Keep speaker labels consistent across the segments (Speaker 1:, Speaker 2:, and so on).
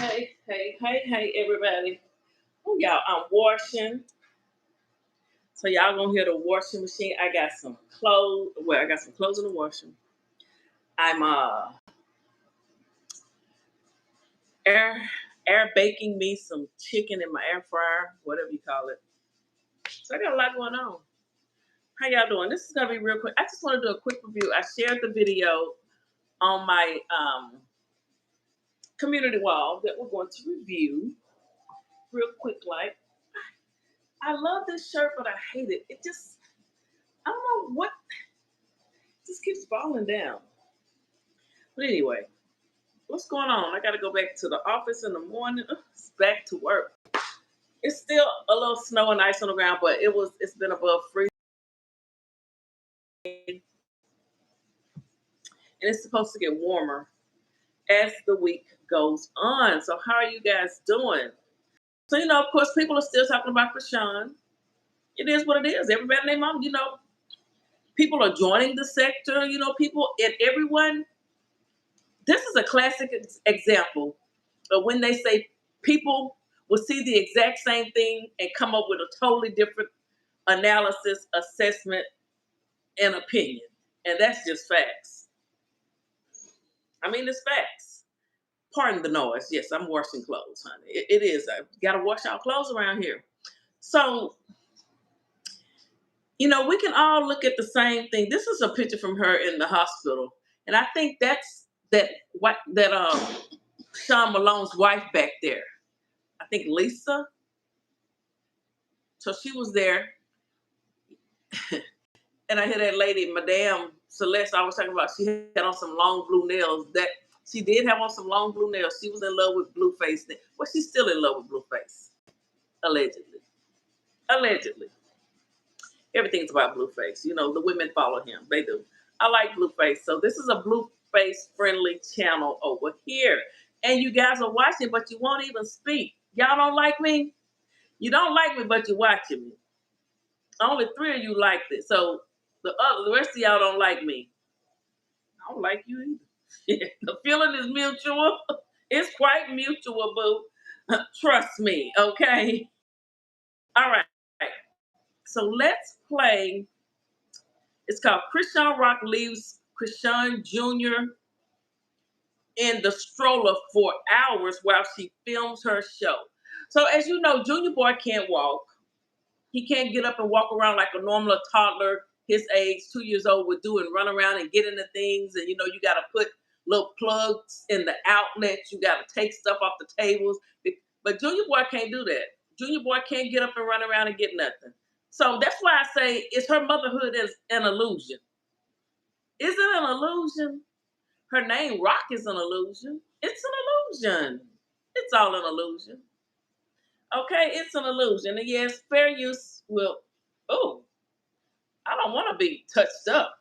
Speaker 1: Hey, everybody. Oh, y'all, I'm washing. So, y'all gonna hear the washing machine. I got some clothes. Well, I got some clothes in the washing. I'm air air baking me some chicken in my air fryer, whatever you call it. So, I got a lot going on. How y'all doing? This is gonna be real quick. I just want to do a quick review. I shared the video on my community wall that we're going to review real quick. Like, I love this shirt, but I hate it. It just, I don't know what, it just keeps falling down. But anyway, what's going on? I got to go back to the office in the morning. Ugh, it's back to work. It's still a little snow and ice on the ground, but it's been above freezing, and it's supposed to get warmer as the week goes on. So how are you guys doing? So of course, people are still talking about Chrisean. It is what it is. Everybody named mom, people are joining the sector. People and everyone. This is a classic example of when they say people will see the exact same thing and come up with a totally different analysis, assessment, and opinion. And that's just facts. I mean, it's facts. Pardon the noise. Yes, I'm washing clothes, honey. It is. I got to wash our clothes around here. So, we can all look at the same thing. This is a picture from her in the hospital. And I think that's Sean Malone's wife back there. I think Lisa. So she was there. And I hear that lady, Madame Celeste, I was talking about, she had on some long blue nails. That she did have on some long blue nails. She was in love with Blueface. Well, she's still in love with Blueface. Allegedly. Allegedly. Everything's about Blueface. The women follow him. They do. I like Blueface. So this is a Blueface friendly channel over here. And you guys are watching, but you won't even speak. Y'all don't like me? You don't like me, but you're watching me. Only 3 of you like this. So the rest of y'all don't like me. I don't like you either. The feeling is mutual. It's quite mutual, boo. Trust me, okay? All right. So let's play. It's called Chrisean Rock leaves Chrisean Jr. in the stroller for hours while she films her show. So as you know, Junior Boy can't walk. He can't get up and walk around like a normal toddler his age, 2 years old, would do and run around and get into things. And you got to put little plugs in the outlets. You got to take stuff off the tables. But Junior Boy can't do that. Junior Boy can't get up and run around and get nothing. So that's why I say it's her motherhood is an illusion. Is it an illusion? Her name Rock is an illusion. It's an illusion. It's all an illusion. Okay, it's an illusion. And yes, fair use will, I don't want to be touched up.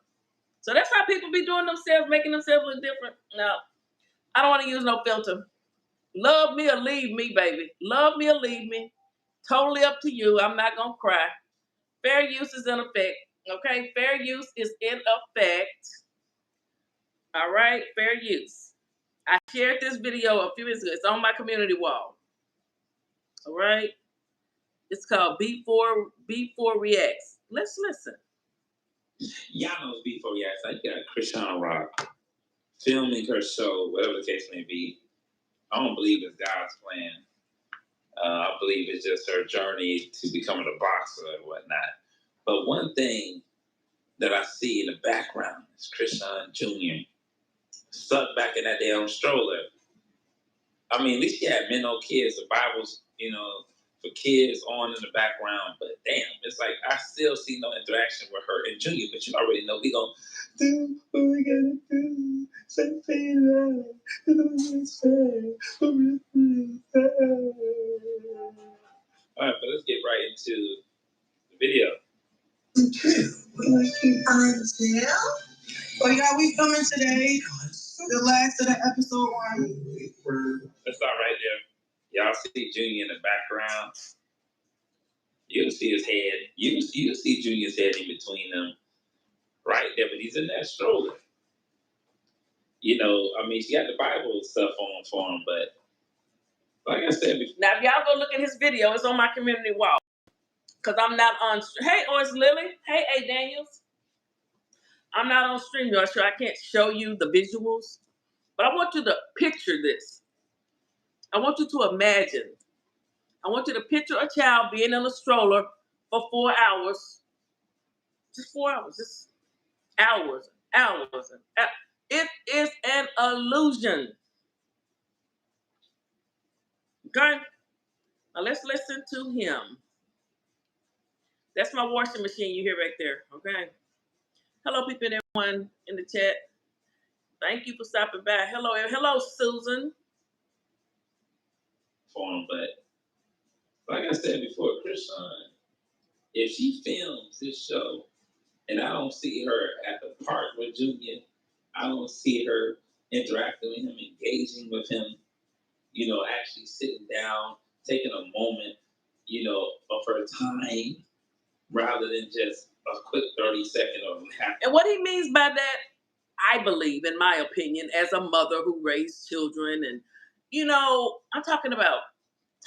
Speaker 1: So that's how people be doing themselves, making themselves look different. No, I don't want to use no filter. Love me or leave me, baby. Love me or leave me. Totally up to you. I'm not going to cry. Fair use is in effect. Okay, fair use is in effect. All right, fair use. I shared this video a few minutes ago. It's on my community wall. All right. It's called B4 Reacts. Let's listen.
Speaker 2: Y'all know it's B4 Reacts. I got Chrisean Rock filming her show, whatever the case may be. I don't believe it's God's plan. I believe it's just her journey to becoming a boxer and whatnot. But one thing that I see in the background is Chrisean Jr. stuck back in that damn stroller. I mean, at least she had men, no kids. The Bible's, for kids on in the background. But damn, it's like I still see no interaction with her and Junior. But you already know we gonna do what we gotta do. Something right. All right, but let's get right into the video.
Speaker 3: So y'all, we coming today. The last of the episode 1.
Speaker 2: Let's start right there. Y'all see Junior in the background. You'll see his head. You see Junior's head in between them, right there. But he's in that stroller. She got the Bible stuff on for him, but Like I said before.
Speaker 1: Now, if y'all go look at his video, it's on my community wall. Because I'm not on. Hey, Orange Lily. Hey, A. Daniels. I'm not on StreamYard, so I can't show you the visuals. But I want you to picture this. I want you to imagine. I want you to picture a child being in a stroller for 4 hours. Just 4 hours. Just hours. It is an illusion. Okay? Now let's listen to him. That's my washing machine you hear right there. Okay? Hello, people and everyone in the chat. Thank you for stopping by. Hello, Susan.
Speaker 2: But like I said before, Chrisean, if she films this show and I don't see her at the park with Junior, I don't see her interacting with him, engaging with him, actually sitting down, taking a moment, of her time rather than just a quick 30-second of happy.
Speaker 1: And what he means by that, I believe, in my opinion, as a mother who raised children, and I'm talking about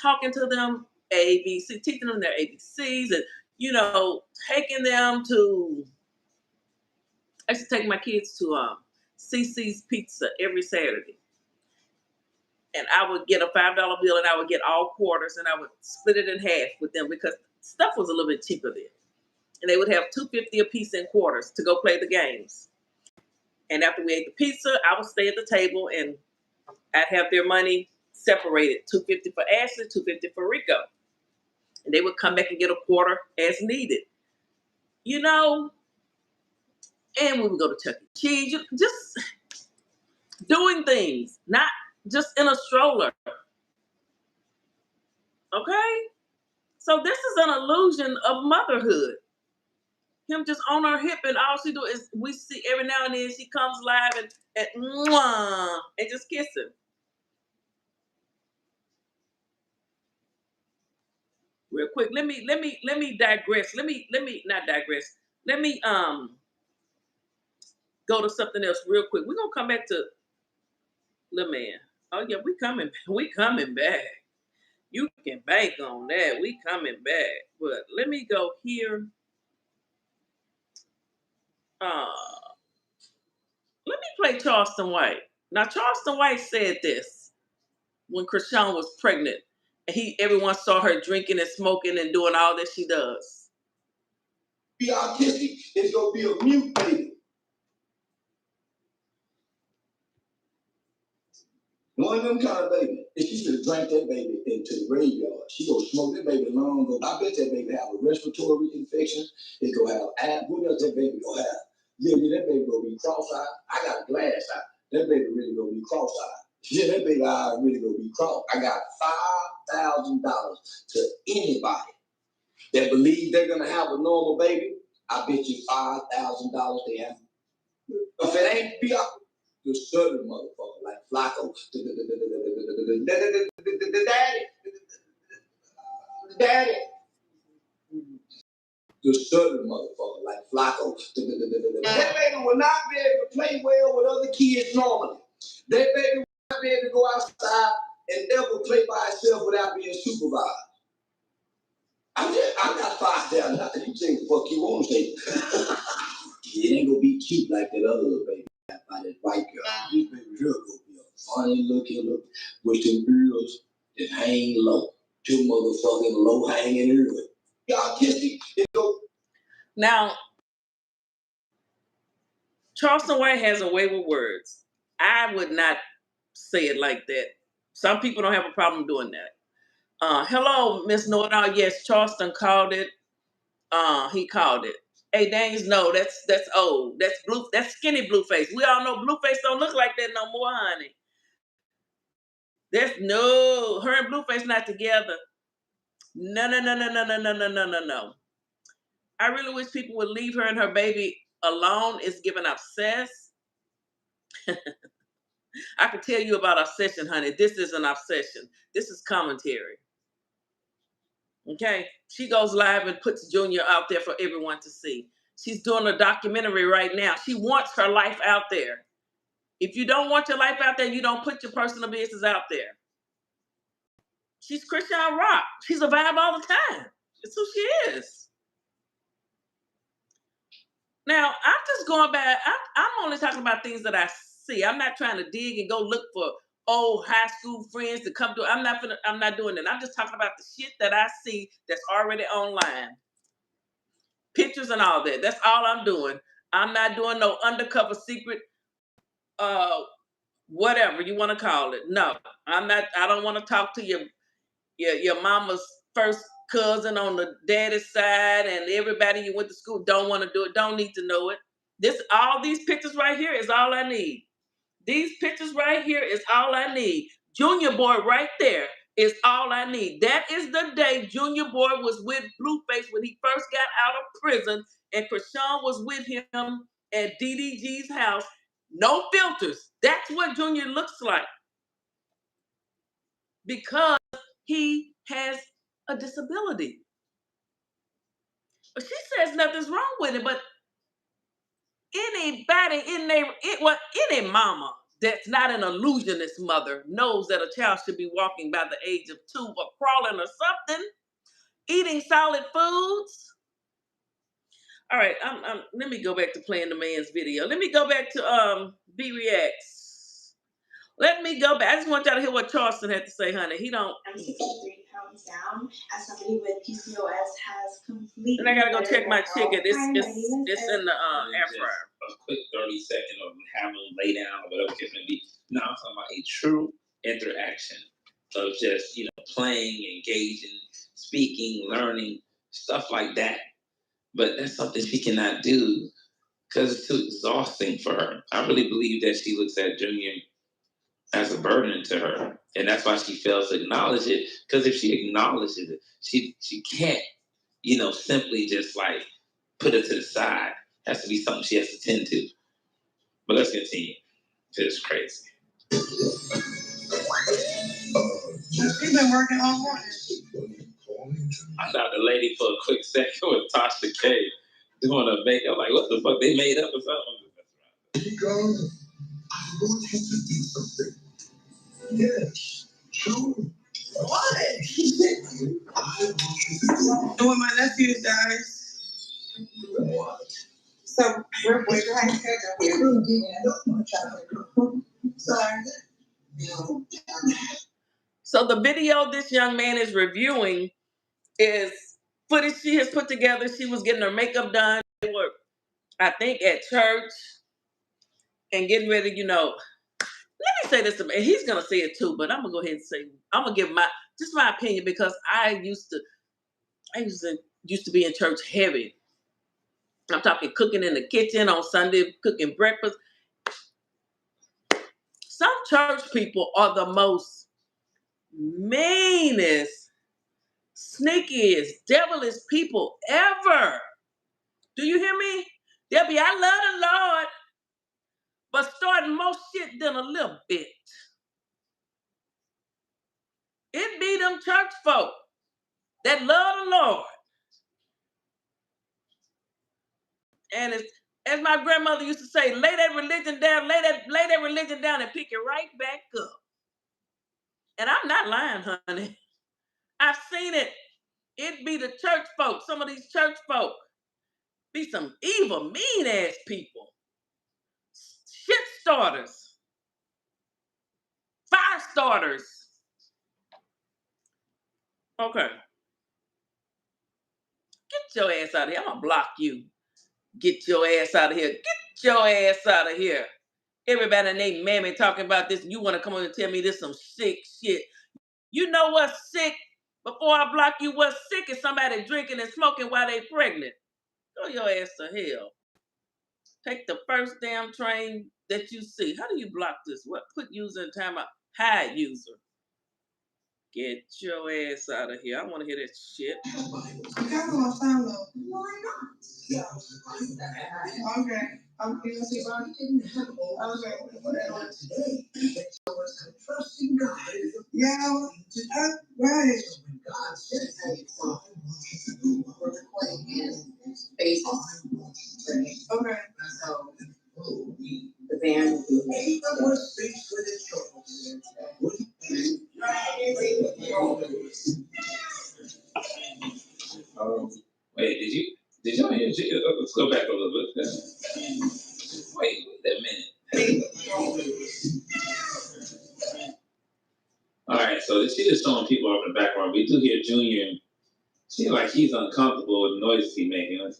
Speaker 1: talking to them ABC, teaching them their ABCs, and taking them to. I used to take my kids to CC's Pizza every Saturday, and I would get a $5 bill, and I would get all quarters, and I would split it in half with them because stuff was a little bit cheaper then, and they would have $2.50 a piece in quarters to go play the games. And after we ate the pizza, I would stay at the table, and I'd have their money separated: $2.50 for Ashley, $2.50 for Rico, and they would come back and get a quarter as needed. And we would go to Chuck E. Cheese, just doing things, not just in a stroller. Okay? So this is an illusion of motherhood. Him just on her hip, and all she do is, we see every now and then she comes live and just kiss him. Real quick, let me digress. Let me not digress. Let me go to something else real quick. We're gonna come back to Lil Man. Oh yeah, we coming back. You can bank on that. We coming back. But let me go here. Let me play Charleston White. Now, Charleston White said this when Chrisean was pregnant, and everyone saw her drinking and smoking and doing all that she does.
Speaker 4: Be autistic, it's gonna be a mute baby. One of them kind of baby. If she should have drank that baby into the graveyard, she gonna smoke that baby long ago. I bet that baby have a respiratory infection. It's gonna have asthma. What else that baby gonna have? Yeah, that baby gonna be cross-eyed. I got a glass eye. That baby really gonna be cross-eyed. Yeah, that baby eye really gonna be cross. I got $5,000 to anybody that believe they're gonna have a normal baby. I bet you $5,000 they have. If it ain't be up, the southern motherfucker like Flacco, daddy. The southern motherfucker like Flacco. That baby will not be able to play well with other kids normally. That baby will not be able to go outside and never play by itself without being supervised. I got $5,000. Nothing you say the fuck you want to say. It ain't gonna be cute like that other little baby by that white girl. This baby here gonna be a funny looking with some ears that hang low. Two motherfucking low hanging ears. Y'all kissy.
Speaker 1: Now, Charleston White has a way with words. I would not say it like that. Some people don't have a problem doing that. Hello, Miss Know-It-All. Yes, Charleston called it. He called it. Hey, Danes, no, that's old. That's skinny Blueface. We all know Blueface don't look like that no more, honey. Her and Blueface not together. No. I really wish people would leave her and her baby alone. It's giving obsessed. I can tell you about obsession, honey. This is an obsession. This is commentary. Okay? She goes live and puts Junior out there for everyone to see. She's doing a documentary right now. She wants her life out there. If you don't want your life out there, you don't put your personal business out there. She's Chrisean Rock. She's a vibe all the time. It's who she is. Now, I'm just going back. I'm only talking about things that I see. I'm not trying to dig and go look for old high school friends to come to. I'm not doing that. I'm just talking about the shit that I see that's already online. Pictures and all that. That's all I'm doing. I'm not doing no undercover secret, whatever you want to call it. No, I'm not. I don't want to talk to your mama's first cousin on the daddy's side, and everybody you went to school don't want to do it. Don't need to know it. All these pictures right here is all I need. These pictures right here is all I need. Junior Boy right there is all I need. That is the day Junior Boy was with Blueface when he first got out of prison, and Chrisean was with him at DDG's house. No filters. That's what Junior looks like. Because he has a disability. But she says nothing's wrong with it, but anybody any mama that's not an illusionist mother knows that a child should be walking by the age of 2 or crawling or something, eating solid foods. All right, let me go back to playing the man's video. Let me go back to B Reacts. Let me go back. I just want y'all to hear what Charleston had to say, honey.
Speaker 5: I'm 63 pounds down. As somebody with PCOS has completely.
Speaker 1: And I gotta go check my chicken. It's in the air fryer.
Speaker 2: A quick 30-second of having them lay down or whatever it may be. No, I'm talking about a true interaction of just, playing, engaging, speaking, learning, stuff like that. But that's something she cannot do because it's too exhausting for her. I really believe that she looks at Junior as a burden to her. And that's why she fails to acknowledge it. Because if she acknowledges it, she can't, simply just like put it to the side. It has to be something she has to tend to. But let's continue. It's crazy.
Speaker 3: She's been working all morning.
Speaker 2: I thought the lady for a quick second was Tasha K doing a makeup. Like, what the fuck? They made up or something?
Speaker 4: Because I want you to do something. Yes, sure. What? I want you to do something.
Speaker 3: With my nephews, guys.
Speaker 4: What?
Speaker 3: So we're trying to schedule here. Sorry.
Speaker 1: So the video this young man is reviewing is footage she has put together. She was getting her makeup done. They were, I think, at church and getting ready, let me say this to me, and he's gonna say it too, but I'm gonna go ahead and say, I'm gonna give my opinion because I used to be in church heavy. I'm talking cooking in the kitchen on Sunday, cooking breakfast. Some church people are the most meanest, sneakiest, devilish people ever. Do you hear me? They'll be, I love the Lord, but starting most shit than a little bit. It be them church folk that love the Lord. And it's, as my grandmother used to say, lay that religion down, lay that religion down and pick it right back up. And I'm not lying, honey. I've seen it. It be the church folk. Some of these church folk be some evil, mean-ass people. Shit starters. Fire starters. Okay. Get your ass out of here. I'm going to block you. Get your ass out of here. Get your ass out of here. Everybody named Mammy talking about this, and you want to come on and tell me this some sick shit. You know what's sick? Before I block you, what's sick is somebody drinking and smoking while they pregnant. Go your ass to hell. Take the first damn train that you see. How do you block this? What? Put user in timeout. Hide user. Get your ass out of here. I want to hear that shit.
Speaker 3: You got a long time though. Why not? Okay. I'm gonna see about it. Okay.
Speaker 4: Trusting God.
Speaker 3: Yeah. Right.
Speaker 4: When God says, we're recording his faces.
Speaker 3: Okay.
Speaker 4: So the band will be space for the children.
Speaker 2: Wait, did y'all hear? Let's go back a little bit. Wait a minute. All right, so she is showing people up in the background. We do hear Junior. Seems like he's uncomfortable with the noises he's making.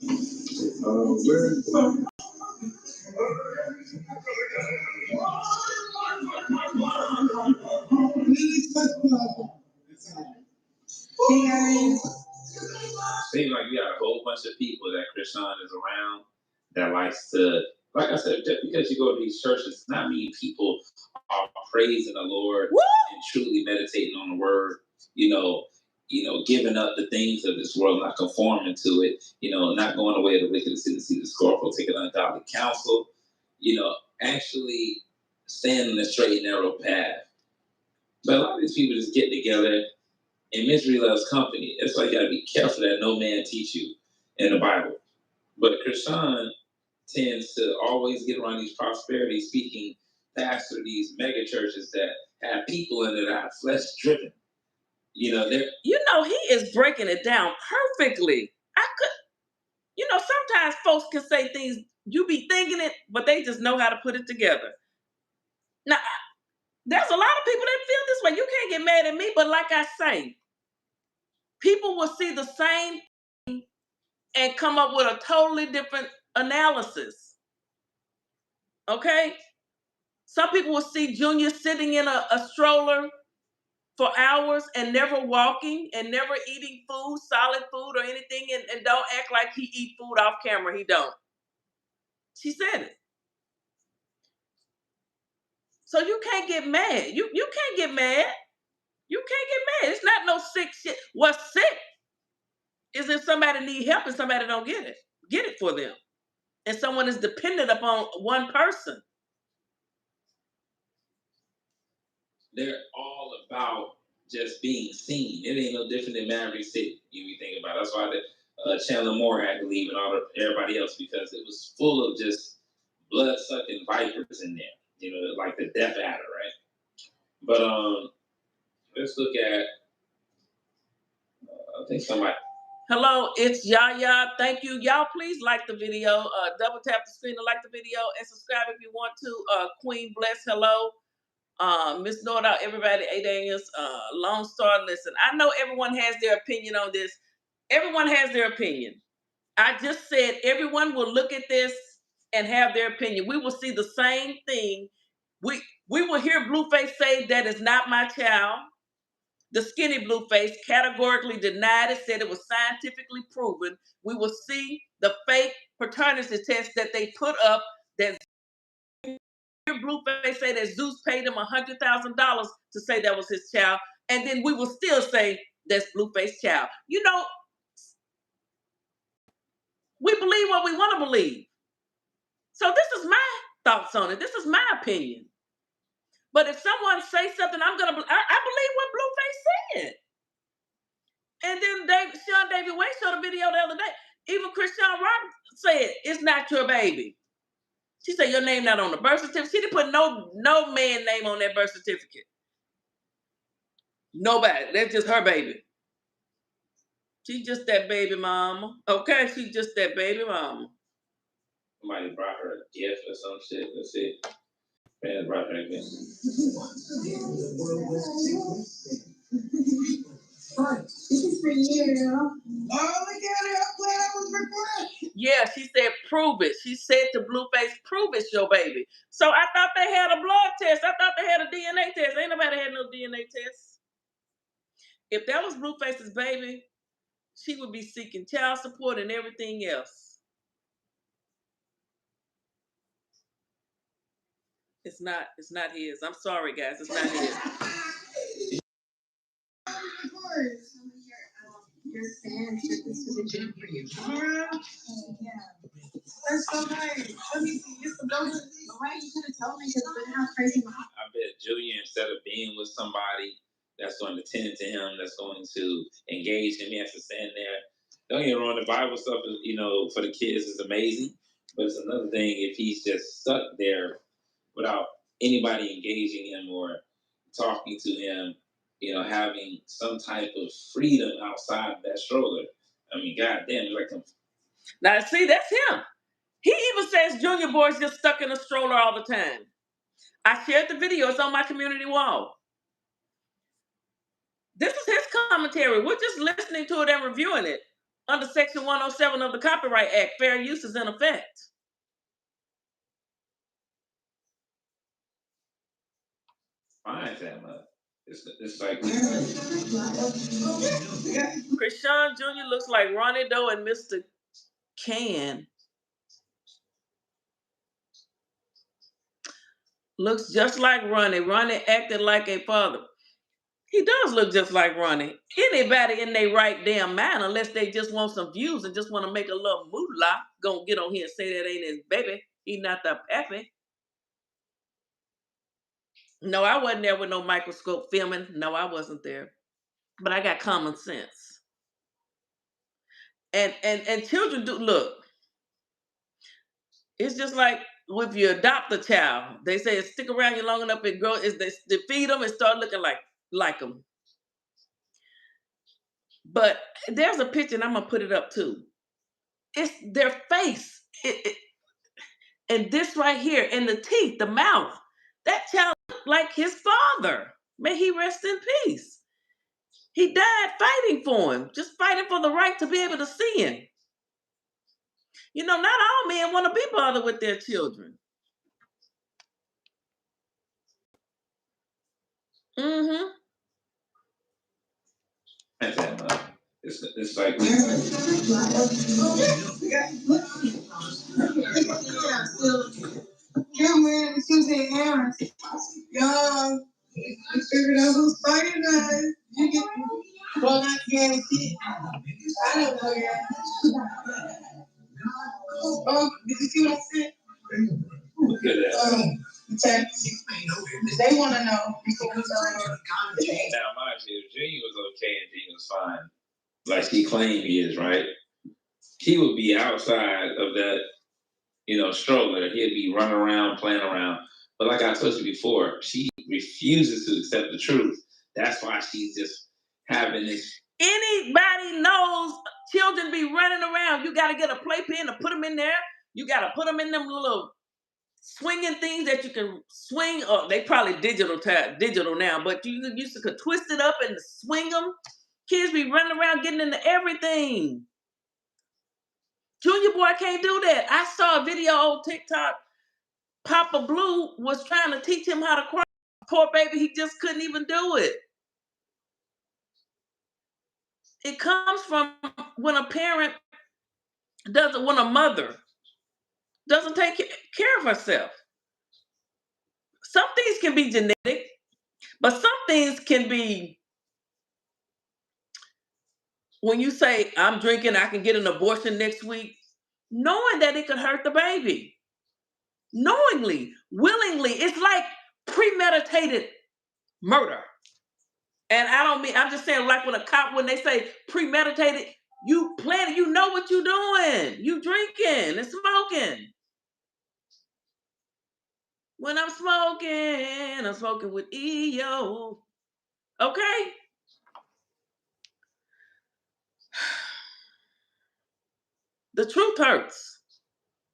Speaker 2: Seems like we got a whole bunch of people that Chrisean is around that likes to, like I said, just because you go to these churches does not mean people are praising the Lord and truly meditating on the word, giving up the things of this world, not conforming to it, not going away to the wicked to see the scornful, taking ungodly counsel, actually staying in the straight and narrow path. But a lot of these people just get together, and misery loves company. That's why you gotta be careful that no man teach you in the Bible. But Chrisean tends to always get around these prosperity speaking pastors, these mega churches that have people in it that are flesh driven. He
Speaker 1: is breaking it down perfectly. Sometimes folks can say things, you be thinking it, but they just know how to put it together. Now, there's a lot of people that feel this way. You can't get mad at me, but like I say, people will see the same thing and come up with a totally different analysis. Okay? Some people will see Junior sitting in a stroller for hours and never walking and never eating food, solid food or anything, and don't act like he eat food off camera. He don't. She said it. So you can't get mad. You can't get mad. You can't get mad. It's not no sick shit. What's sick is if somebody need help and somebody don't get it for them. And someone is dependent upon one person.
Speaker 2: They're all about just being seen. It ain't no different than Maverick City, you think about it. That's why the Chandler Moore had to leave and everybody else, because it was full of just blood-sucking vipers in there, like the Death Adder, right? But let's look at, I think somebody.
Speaker 1: Hello, it's Yaya. Thank you. Y'all, please like the video. Double tap the screen to like the video and subscribe if you want to. Queen Bless, hello. Miss Norda, everybody, A. Daniels, Lone Star, listen. I know everyone has their opinion on this. Everyone has their opinion. I just said everyone will look at this and have their opinion. We will see the same thing. We will hear Blueface say that is not my child. The skinny Blueface categorically denied it, said it was scientifically proven. We will see the fake paternity test that they put up that Blueface say that Zeus paid him $100,000 to say that was his child. And then we will still say that's Blueface's child. We believe what we want to believe. So this is my thoughts on it. This is my opinion. But if someone says something, I believe what Blueface said. And then Sean David Wade showed a video the other day. Even Chrisean Roberts said, it's not your baby. She said, your name not on the birth certificate. She didn't put no man name on that birth certificate. Nobody. That's just her baby. She's just that baby mama. Okay? She's just that baby mama.
Speaker 2: Somebody brought her a gift or some shit. Let's see. Man brought her a gift.
Speaker 3: This is for you. Oh, look at it. I'm glad I was recording.
Speaker 1: Yeah, she said, prove it. She said to Blueface, prove it's your baby. So I thought they had a blood test. I thought they had a DNA test. Ain't nobody had no DNA test. If that was Blueface's baby, she would be seeking child support and everything else. It's not his. I'm sorry, guys. It's not his.
Speaker 5: Your fans said this was a gym for you.
Speaker 3: Yeah. That's so nice. Let me see.
Speaker 5: Why you couldn't tell me? Because look how crazy my
Speaker 2: I bet Junior, instead of being with somebody that's going to tend to him, that's going to engage him, he has to stand there. Don't get me wrong, the Bible stuff is, for the kids is amazing. But it's another thing if he's just stuck there without anybody engaging him or talking to him, having some type of freedom outside of that stroller. I mean, goddamn, like
Speaker 1: now see, that's him. He even says Junior Boy's just stuck in a stroller all the time. I shared the video. It's on my community wall. This is his commentary. We're just listening to it and reviewing it under Section 107 of the Copyright Act. Fair use is in effect.
Speaker 2: Why is that much? It's like
Speaker 1: Chrisean Jr. looks like Ronnie Doe and Mr. Can. Looks just like Ronnie. Ronnie acted like a father. He does look just like Ronnie. Anybody in their right damn mind, unless they just want some views and just want to make a little moolah, gonna get on here and say that ain't his baby. He not the pappy. No, I wasn't there with no microscope filming. No, I wasn't there. But I got common sense. And children do look. It's just like if you adopt a child, they say it stick around you long enough, it grow. Is they feed them and start looking like them. But there's a picture, and I'm gonna put it up too. It's their face, and this right here, and the teeth, the mouth. That child looked like his father. May he rest in peace. He died fighting for him, just fighting for the right to be able to see him. You know, not all men want to be bothered with their children. Mm-hmm.
Speaker 2: It's like
Speaker 3: Yeah, man, it's usually Aaron. Y'all, I figured out who's fighting us. You get well, not guaranteed. I don't know yet. Oh, did you see what I said?
Speaker 2: look at that.
Speaker 3: They want to know.
Speaker 2: Now, mind you, if Junior was okay and Junior was fine, like he claimed he is, right? He would be outside of that, stroller. He'd be running around, playing around. But like I told you before, she refuses to accept the truth. That's why she's just having this.
Speaker 1: Anybody knows children be running around. You got to get a playpen to put them in there. You got to put them in them little swinging things that you can swing. Oh, they probably digital now, but you used to could twist it up and swing them. Kids be running around getting into everything. Junior Boy can't do that. I saw a video on TikTok. Papa Blue was trying to teach him how to cry. Poor baby, he just couldn't even do it. It comes from when when a mother doesn't take care of herself. Some things can be genetic, but some things can be when you say, I'm drinking, I can get an abortion next week, knowing that it could hurt the baby. Knowingly, willingly, it's like premeditated murder. And I'm just saying, like when they say premeditated, you plan it, you know what you're doing. You drinking and smoking. When I'm smoking with EO. Okay? The truth hurts.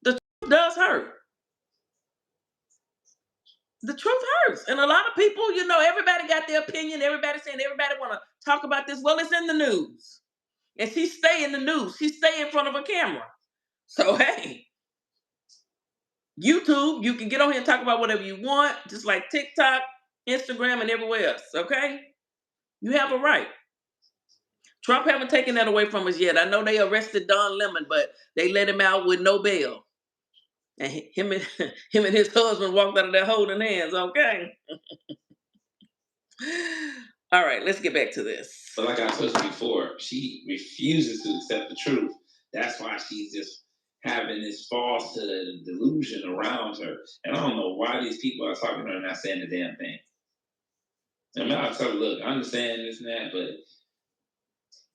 Speaker 1: The truth does hurt. The truth hurts. And a lot of people, everybody got their opinion. Everybody saying everybody want to talk about this. Well, it's in the news. And she stay in the news. She stay in front of a camera. So, hey, YouTube, you can get on here and talk about whatever you want, just like TikTok, Instagram, and everywhere else, okay? You have a right. Trump haven't taken that away from us yet. I know they arrested Don Lemon, but they let him out with no bail. And him and his husband walked out of there holding hands, okay? All right, let's get back to this.
Speaker 2: But like I told you before, she refuses to accept the truth. That's why she's just having this falsehood and delusion around her. And I don't know why these people are talking to her and not saying the damn thing. I mean, I'll tell her, look, I understand this and that, but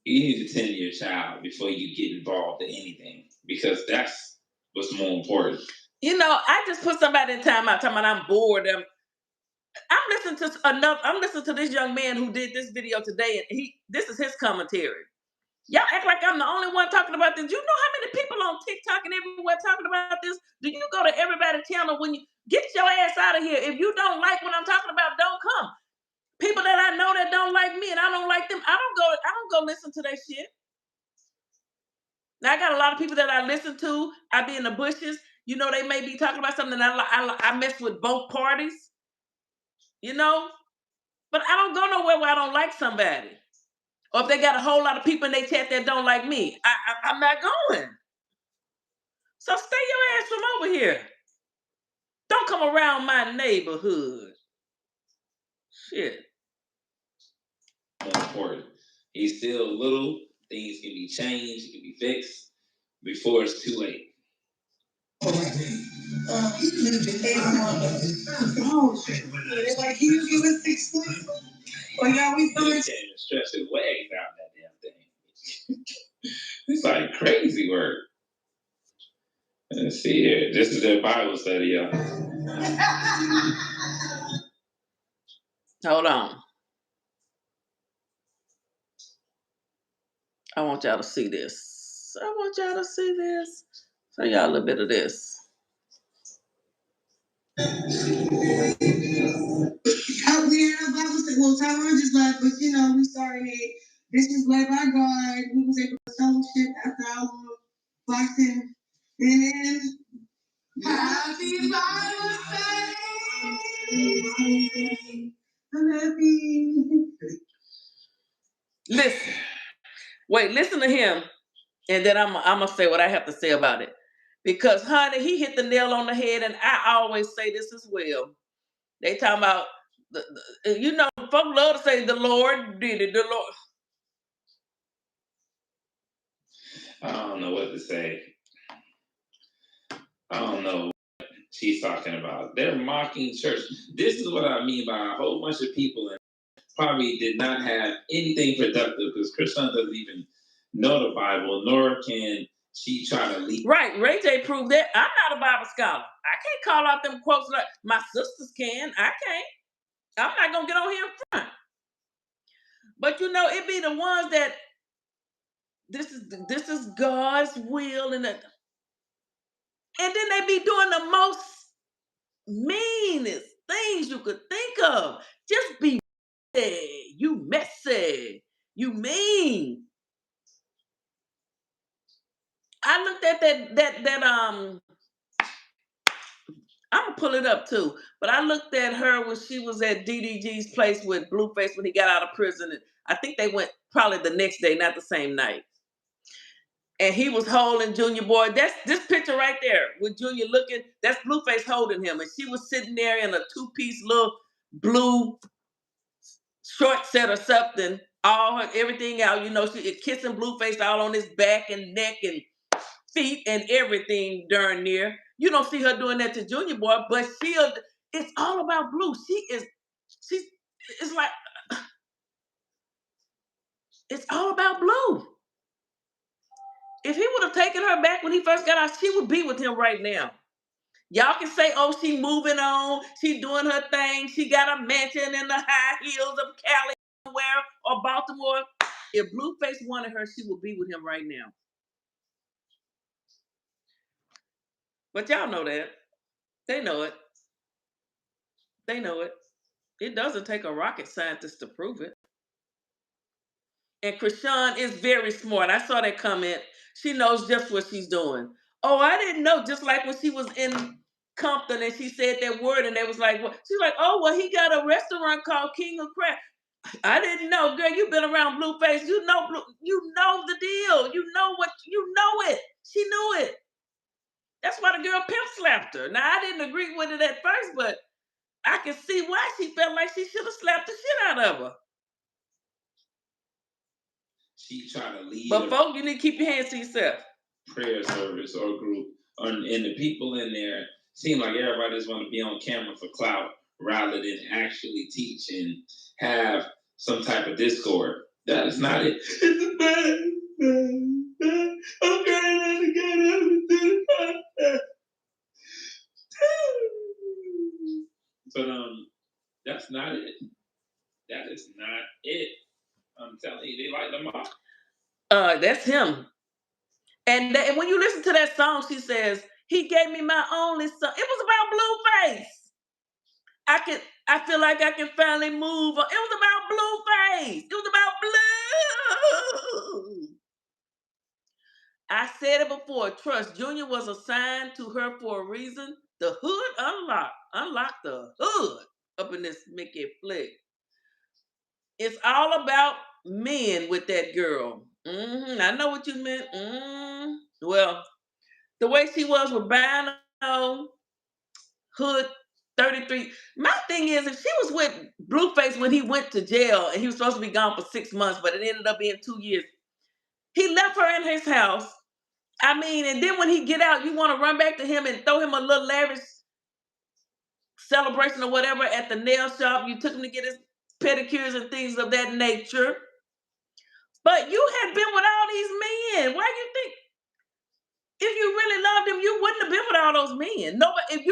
Speaker 2: you need to tend to your child before you get involved in anything, because that's what's more important.
Speaker 1: I just put somebody in timeout talking about I'm bored. I'm listening to this young man who did this video today, and this is his commentary. Y'all act like I'm the only one talking about this. You know how many people on TikTok and everywhere talking about this? Do you go to everybody's channel when you get your ass out of here? If you don't like what I'm talking about, don't come. People that I know that don't like me and I don't like them, I don't go listen to that shit. Now I got a lot of people that I listen to. I be in the bushes. You know, they may be talking about something that I mess with both parties. You know, but I don't go nowhere where I don't like somebody. Or if they got a whole lot of people in their chat that don't like me, I'm not going. So stay your ass from over here. Don't come around my neighborhood. Shit.
Speaker 2: More important. He's still little. Things can be changed. It can be fixed before it's too late.
Speaker 3: It's like, can you give us 6 months? Or y'all, we
Speaker 2: He can't even stretch his legs out that damn thing. It's like crazy work. Let's see here. This is their Bible study, y'all.
Speaker 1: Hold on. I want y'all to see this. I want y'all to see this. Show y'all a little bit of this.
Speaker 3: We had a Bible study. Well, Tyron just left, but you know, we started. This was led by God. We was able to fellowship after our boxing. And then happy Bible study. I'm happy.
Speaker 1: Listen. Wait, listen to him. And then I'm gonna say what I have to say about it. Because honey, he hit the nail on the head, and I always say this as well. They talking about you know, folks love to say the Lord did it, the Lord.
Speaker 2: I don't know what to say. I don't know what she's talking about. They're mocking church. This is what I mean by a whole bunch of people and probably did not have anything productive because Chrisean doesn't even know the Bible, nor can she try to lead.
Speaker 1: Right, Ray J proved that. I'm not a Bible scholar. I can't call out them quotes like my sisters can. I can't. I'm not gonna get on here in front. But you know, it be the ones that this is God's will, and then they be doing the most meanest things you could think of. Just be messy. You messy. You mean. I looked at that I'm gonna pull it up too. But I looked at her when she was at DDG's place with Blueface when he got out of prison. And I think they went probably the next day, not the same night. And he was holding Junior Boy. That's this picture right there with Junior looking. That's Blueface holding him, and she was sitting there in a 2-piece little blue short set or something. Everything out, you know, she kissing Blueface all on his back and neck and feet and everything darn near. You don't see her doing that to Junior Boy, but it's all about Blue. It's like, it's all about Blue. If he would have taken her back when he first got out, she would be with him right now. Y'all can say, oh, she moving on, she doing her thing, she got a mansion in the high heels of Cali somewhere or Baltimore. If Blueface wanted her, she would be with him right now. But y'all know that. They know it. They know it. It doesn't take a rocket scientist to prove it. And Chrisean is very smart. I saw that comment. She knows just what she's doing. Oh, I didn't know. Just like when she was in Compton and she said that word and they was like, well, she's like, oh, well, he got a restaurant called King of Crab. I didn't know, girl. You've been around Blueface. You know the deal. You know it. She knew it. That's why the girl pimp slapped her. Now I didn't agree with it at first, but I can see why she felt like she should have slapped the shit out of her.
Speaker 2: She trying to lead.
Speaker 1: But folks, you need to keep your hands to yourself.
Speaker 2: Prayer service or group, and the people in there seem like everybody just want to be on camera for clout rather than actually teach and have some type of discord. That is not it. It's bad. I'm trying not to get everything. But that's not it. That is not it. I'm telling you, they like the mock.
Speaker 1: That's him. And when you listen to that song, she says, "He gave me my only son." It was about Blueface. I feel like I can finally move on. It was about Blueface. It was about Blue. I said it before. Trust Junior was assigned to her for a reason. The hood unlocked the hood up in this Mickey flick. It's all about men with that girl. I know what you meant. Well, the way she was with Bino, Hood 33. My thing is, if she was with Blueface when he went to jail and he was supposed to be gone for 6 months, but it ended up being 2 years, he left her in his house. I mean, and then when he get out, you want to run back to him and throw him a little lavish celebration or whatever at the nail shop. You took him to get his pedicures and things of that nature. But you had been with all these men. Why do you think? If you really loved him, you wouldn't have been with all those men. Nobody. If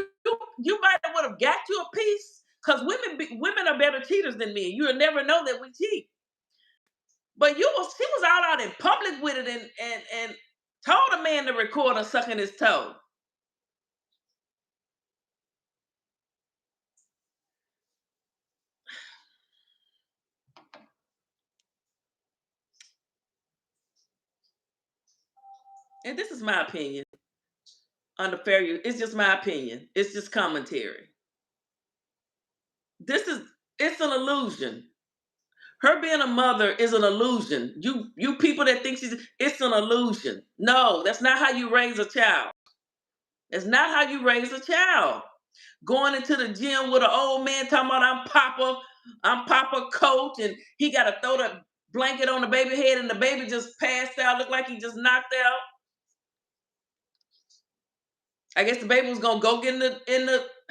Speaker 1: you might have would have got you a piece, because women are better cheaters than men. You'll never know that we cheat. But she was all out in public with it and told a man to record her sucking his toe. And this is my opinion. Under fair use, it's just my opinion. It's just commentary. It's an illusion. Her being a mother is an illusion. You people that think it's an illusion. No, that's not how you raise a child. That's not how you raise a child. Going into the gym with an old man talking about I'm Papa coach, and he got to throw the blanket on the baby head, and the baby just passed out, looked like he just knocked out. I guess the baby was gonna go get not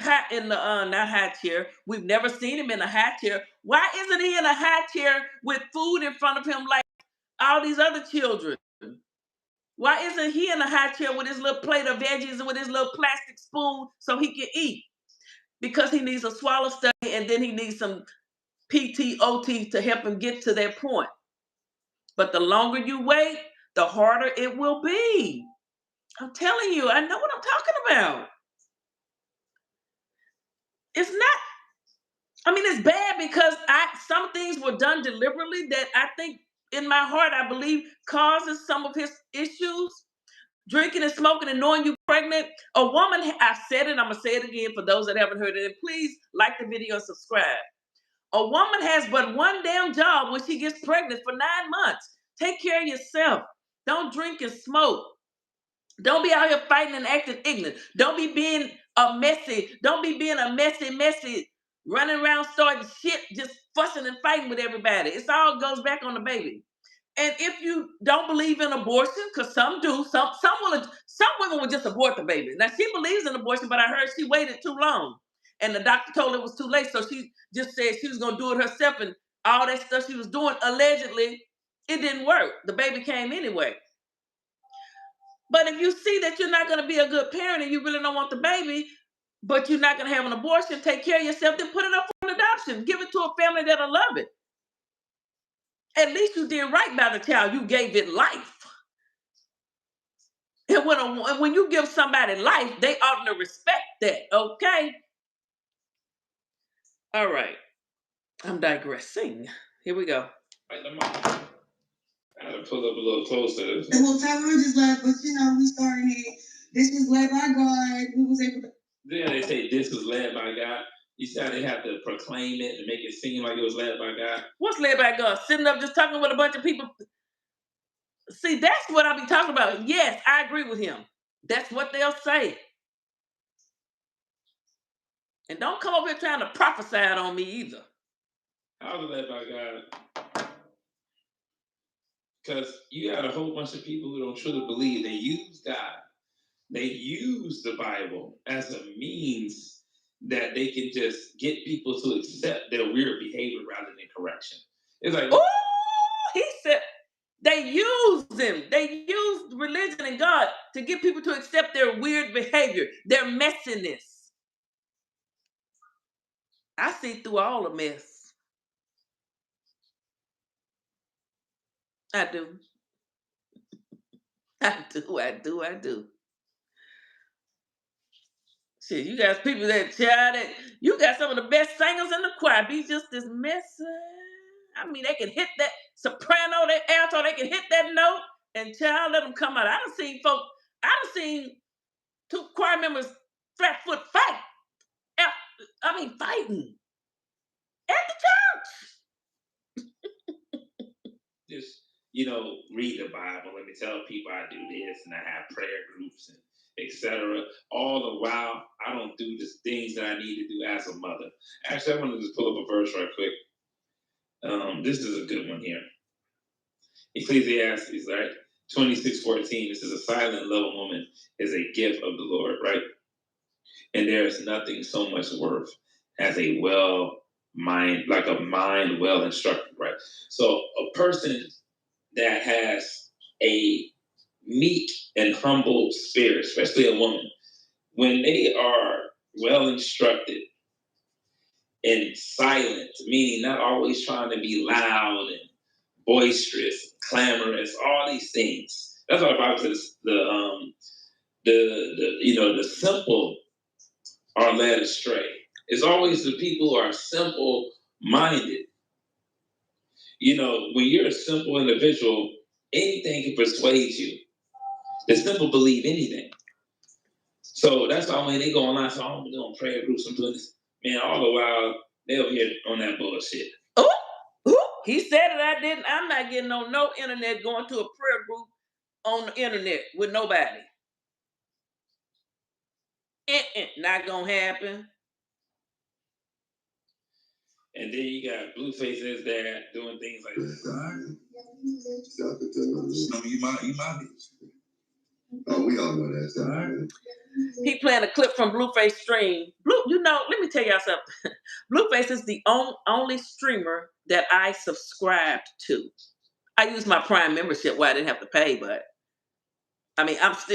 Speaker 1: high chair. We've never seen him in a high chair. Why isn't he in a high chair with food in front of him like all these other children? Why isn't he in a high chair with his little plate of veggies and with his little plastic spoon so he can eat? Because he needs a swallow study and then he needs some PTOT to help him get to that point. But the longer you wait, the harder it will be. I'm telling you, I know what I'm talking about. It's bad because some things were done deliberately that I think in my heart, I believe causes some of his issues. Drinking and smoking and knowing you're pregnant. A woman, I said it, I'm going to say it again for those that haven't heard it. And please like the video and subscribe. A woman has but one damn job when she gets pregnant for 9 months. Take care of yourself. Don't drink and smoke. Don't be out here fighting and acting ignorant. Don't be being a messy. Don't be being a messy, running around starting shit, just fussing and fighting with everybody. It all goes back on the baby. And if you don't believe in abortion, because some do, some women will just abort the baby. Now she believes in abortion, but I heard she waited too long. And the doctor told her it was too late. So she just said she was gonna do it herself, and all that stuff she was doing, allegedly, it didn't work. The baby came anyway. But if you see that you're not gonna be a good parent and you really don't want the baby, but you're not gonna have an abortion, take care of yourself, then put it up for an adoption. Give it to a family that'll love it. At least you did right by the child. You gave it life. And when you give somebody life, they ought to respect that, okay? All right. I'm digressing. Here we go.
Speaker 2: I gotta pull up a little closer.
Speaker 3: Well, Tyrone just left, but we started it. This was led by God. We was able to.
Speaker 2: Yeah, they say this was led by God. You said they have to proclaim it and make it seem like it was led by God.
Speaker 1: What's led by God? Sitting up just talking with a bunch of people. See, that's what I be talking about. Yes, I agree with him. That's what they'll say. And don't come over here trying to prophesy on me either.
Speaker 2: How's it led by God? Because you got a whole bunch of people who don't truly believe. They use God. They use the Bible as a means that they can just get people to accept their weird behavior rather than correction. It's like,
Speaker 1: ooh, he said they used him. They used religion and God to get people to accept their weird behavior, their messiness. I see through all the mess. I do. I do. Shit, you got people that you got some of the best singers in the choir. Be just this mess. I mean, they can hit that soprano, that alto, they can hit that note, and child, let them come out. I done seen two choir members flat foot fight. Fighting at the church.
Speaker 2: Just, read the Bible. Let me tell people I do this, and I have prayer groups and etc. All the while, I don't do the things that I need to do as a mother. Actually, I want to just pull up a verse right quick. This is a good one here. Ecclesiastes, right? 26:14. This is a silent, loving woman is a gift of the Lord, right? And there is nothing so much worth as a mind well instructed, right? So a person that has a meek and humble spirit, especially a woman, when they are well instructed and silent, meaning not always trying to be loud and boisterous, clamorous, all these things. That's why the Bible says the simple are led astray. It's always the people who are simple minded. When you're a simple individual, anything can persuade you. The simple believe anything. So that's why when they go online, so I'm doing prayer groups, I'm doing this, man, all the while they over here on that bullshit.
Speaker 1: He said it, I didn't. I'm not getting on no internet going to a prayer group on the internet with nobody. Not gonna happen.
Speaker 2: And then you got Blueface's dad doing things like this.
Speaker 4: No, you might be. Oh, we all know that. Right?
Speaker 1: He playing a clip from Blueface stream. Let me tell y'all something. Blueface is the only streamer that I subscribed to. I use my Prime membership where I didn't have to pay, but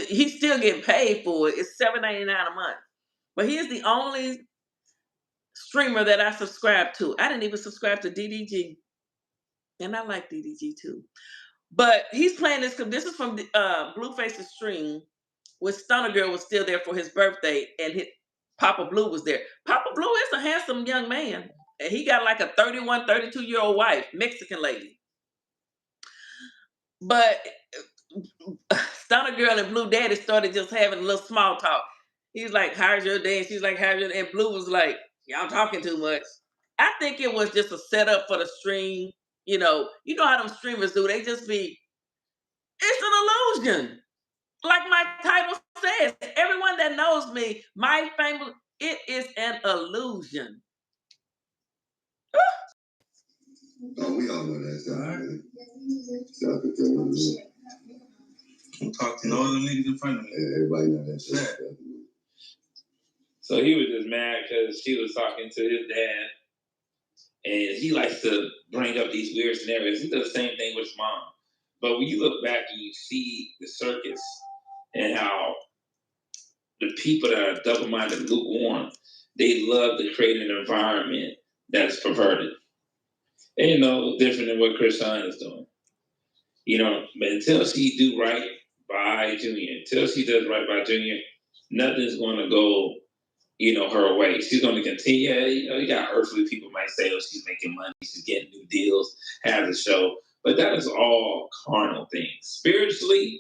Speaker 1: he's still getting paid for it. It's $7.99 a month. But he is the only streamer that I subscribe to. I didn't even subscribe to DDG. And I like DDG too. But he's playing this. This is from Blueface's stream when Stunner Girl was still there for his birthday and Papa Blue was there. Papa Blue is a handsome young man. And he got like a 31, 32-year-old wife, Mexican lady. But Stunner Girl and Blue Daddy started just having a little small talk. He's like, how's your day? And she's like, how's your day? And Blue was like, y'all talking too much. I think it was just a setup for the stream. You know how them streamers do. They just be, it's an illusion. Like my title says, everyone that knows me, my family, it is an illusion.
Speaker 4: Oh, we all know that. Right? Don't talk to no other niggas in front of me. Yeah, everybody know that shit.
Speaker 2: So he was just mad because she was talking to his dad. And he likes to bring up these weird scenarios. He does the same thing with his mom. But when you look back and you see the circus and how the people that are double-minded, lukewarm, they love to create an environment that's perverted. Ain't no different than what Chrisean is doing. But until she do right by Junior, until she does right by Junior, nothing's going to go her way. She's going to continue. You got earthly people might say, oh, she's making money, she's getting new deals, has a show. But that is all carnal things. Spiritually,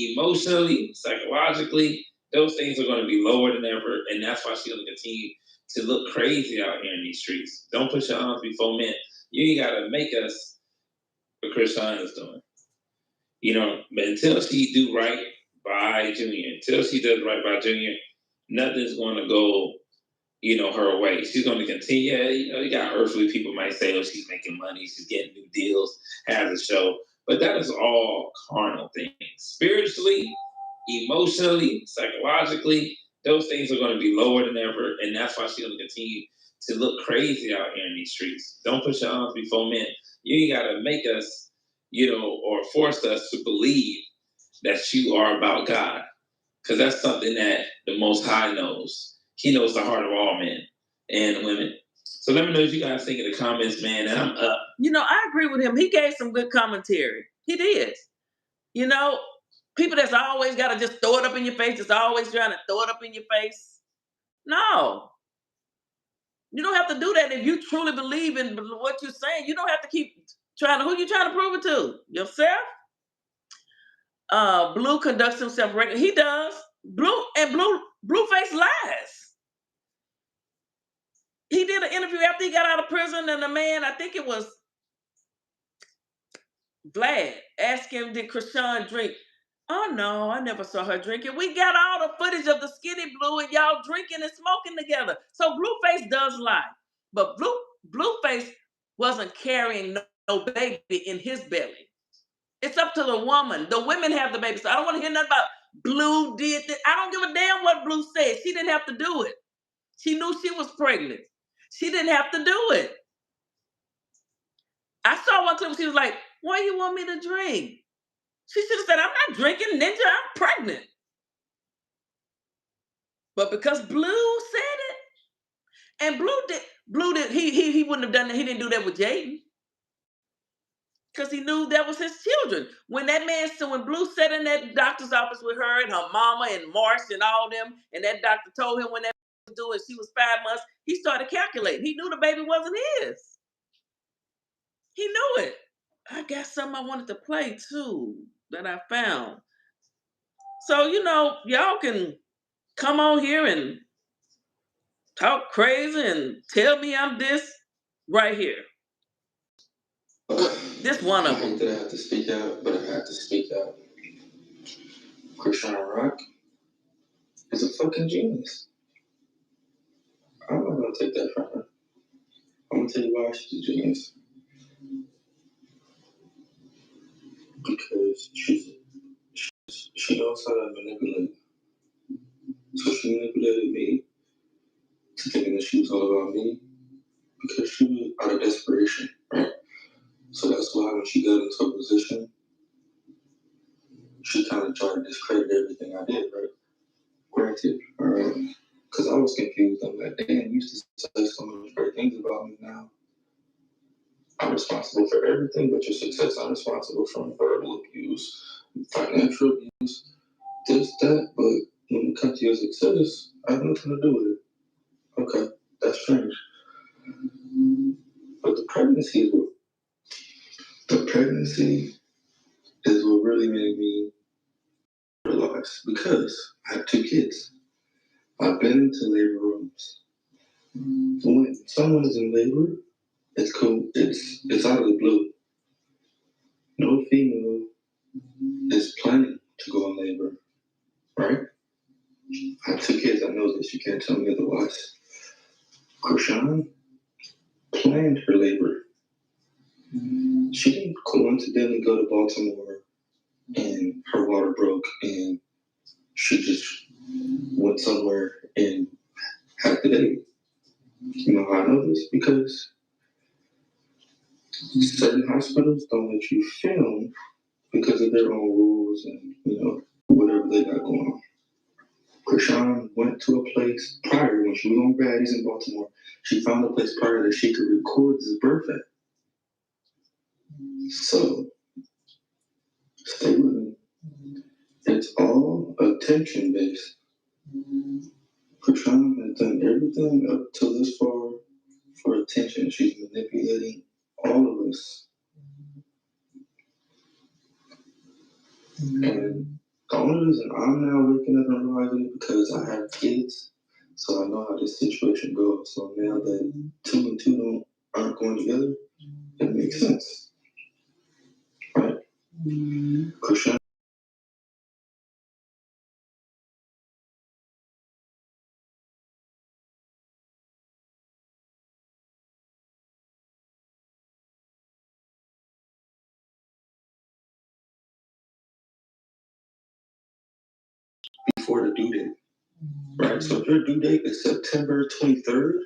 Speaker 2: emotionally, psychologically, those things are going to be lower than ever. And that's why she's going to continue to look crazy out here in these streets. Don't put your arms before men. You ain't got to make us what Chrisean is doing. But until she do right by Junior, until she does right by Junior, nothing's going to go, her way. She's going to continue. You got earthly people might say, oh, she's making money, she's getting new deals, has a show. But that is all carnal things. Spiritually, emotionally, psychologically, those things are going to be lower than ever. And that's why she's going to continue to look crazy out here in these streets. Don't put your arms before men. You ain't got to make us, or force us to believe that you are about God. Because that's something that the Most High knows. He knows the heart of all men and women. So let me know what you guys think in the comments, man. And I'm up.
Speaker 1: I agree with him. He gave some good commentary. He did. People that's always got to just throw it up in your face, that's always trying to throw it up in your face. No. You don't have to do that if you truly believe in what you're saying. You don't have to keep trying to, who you trying to prove it to? Yourself? Blue conducts himself regularly. He does. Blueface lies. He did an interview after he got out of prison, and the man, I think it was Vlad, asked him, did Chrisean drink? Oh no, I never saw her drinking. We got all the footage of the skinny Blue and y'all drinking and smoking together. So Blueface does lie. But Blueface wasn't carrying no baby in his belly. It's up to the woman. The women have the baby. So I don't want to hear nothing about Blue did this. I don't give a damn what Blue said. She didn't have to do it. She knew she was pregnant. She didn't have to do it. I saw one clip. She was like, "Why you want me to drink?" She should have said, "I'm not drinking, Ninja. I'm pregnant." But because Blue said it, and Blue did, he wouldn't have done that. He didn't do that with Jaden. Because he knew that was his children. When Blue sat in that doctor's office with her and her mama and Marsh and all them, and that doctor told him when that was doing, she was 5 months, he started calculating. He knew the baby wasn't his. He knew it. I got something I wanted to play too that I found. So, y'all can come on here and talk crazy and tell me I'm this right here. This one of them.
Speaker 6: I hate that I have to speak out, but I have to speak out. Chrisean Rock is a fucking genius. I'm not gonna take that from her. I'm gonna tell you why she's a genius. Because she knows how to manipulate. So she manipulated me to thinking that she was all about me because she was out of desperation, right? So that's why when she got into a position, she kind of tried to discredit everything I did, right? Granted, all right? Because I was confused. I'm like, damn, you used to say so many great things about me now. I'm responsible for everything but your success. I'm responsible for verbal abuse, financial abuse, this, that. But when it comes to your success, I have nothing to do with it. Okay, that's strange. But the pregnancy is what really made me realize, because I have 2 kids. I've been into labor rooms. When someone is in labor, it's cool. It's out of the blue. No female is planning to go in labor, right? I have 2 kids. I know this. You can't tell me otherwise. Chrisean planned her labor. She didn't coincidentally go to Baltimore and her water broke and she just went somewhere and had the baby. You know how I know this? Because certain hospitals don't let you film because of their own rules and, whatever they got going on. Chrisean went to a place prior, when she was on Baddies in Baltimore, she found a place prior that she could record this birth at. So, stay with me. It's all attention based. Chrisean has done everything up to this far for attention. She's manipulating all of us. And the only reason I'm now waking up and realizing it because I have kids, so I know how this situation goes. So now that 2 and 2 aren't going together, it makes sense, right? Chrisean. Before the due date, right? So if your due date is September 23rd,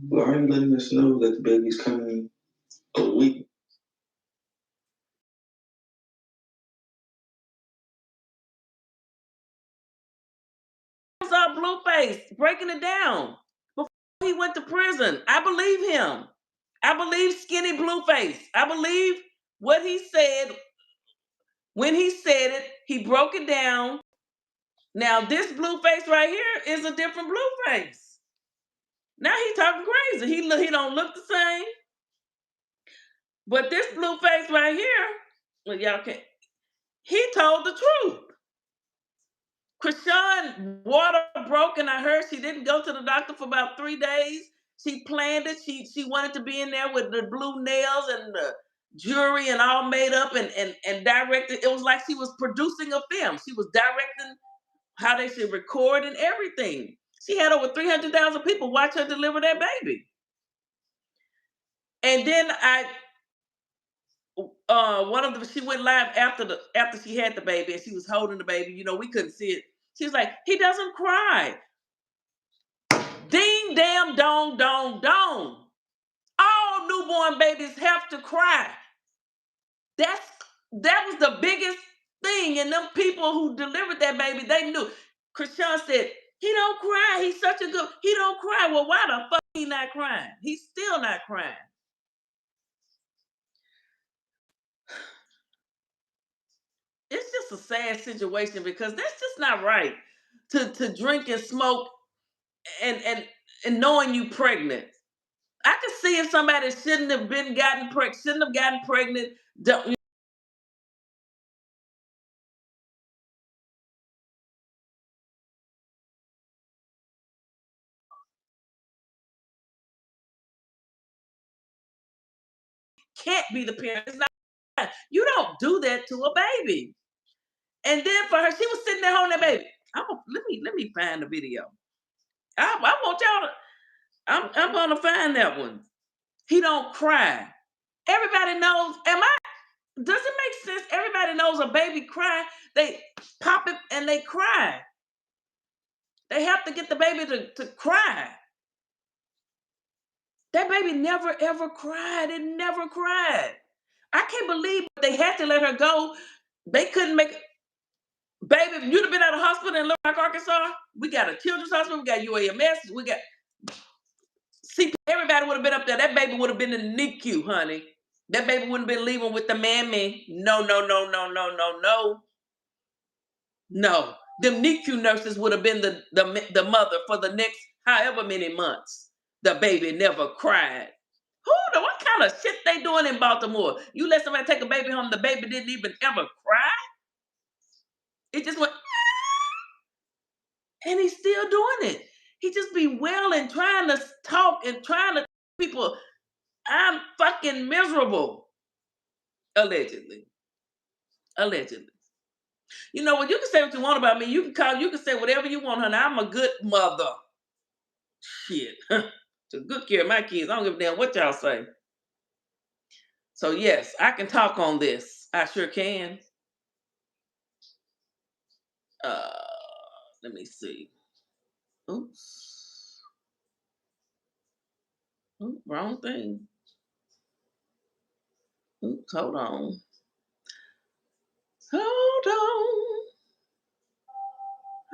Speaker 6: why are you letting us know that the baby's coming a week?
Speaker 1: Saw Blueface breaking it down before he went to prison. I believe him. I believe skinny Blueface. I believe what he said when he said it. He broke it down. Now this Blueface right here is a different Blueface. Now he talking crazy. He don't look the same. But this Blueface right here, well, y'all can't. He told the truth. Chrisean water broke, and I heard she didn't go to the doctor for about 3 days. She planned it. She wanted to be in there with the blue nails and the jewelry and all made up and directed. It was like she was producing a film. She was directing how they should record and everything. She had over 300,000 people watch her deliver that baby. And then she went live after she had the baby and she was holding the baby. You know, we couldn't see it. She was like, he doesn't cry. Ding, damn, dong, dong, dong. All newborn babies have to cry. That was the biggest thing. And them people who delivered that baby, they knew. Chrisean said, he don't cry. He's such a good, he don't cry. Well, why the fuck he not crying? He's still not crying. It's just a sad situation because that's just not right to drink and smoke and knowing you pregnant. I could see if somebody shouldn't have gotten pregnant. Can't be the parent. It's not. You don't do that to a baby. And then for her, she was sitting there holding that baby. Let me find the video. I want y'all to. I'm gonna find that one. He don't cry. Everybody knows. Does it make sense? Everybody knows a baby cry. They pop it and they cry. They have to get the baby to cry. That baby never ever cried. It never cried. I can't believe they had to let her go. They couldn't make it. Baby, if you'd have been at a hospital in Little Rock, Arkansas, we got a children's hospital, we got UAMS, we got CP, everybody would have been up there. That baby would have been in the NICU, honey. That baby wouldn't have been leaving with the mammy. No. No. Them NICU nurses would have been the mother for the next however many months. The baby never cried. What kind of shit they doing in Baltimore? You let somebody take a baby home, the baby didn't even ever cry? It just went, and he's still doing it. He just be wailing, trying to talk and trying to tell people, I'm fucking miserable. Allegedly. You know what? You can say what you want about me. You can say whatever you want, honey. I'm a good mother. Shit. Took good care of my kids. I don't give a damn what y'all say. So yes, I can talk on this. I sure can. Let me see. Oops. Oops, wrong thing. Oops, hold on. How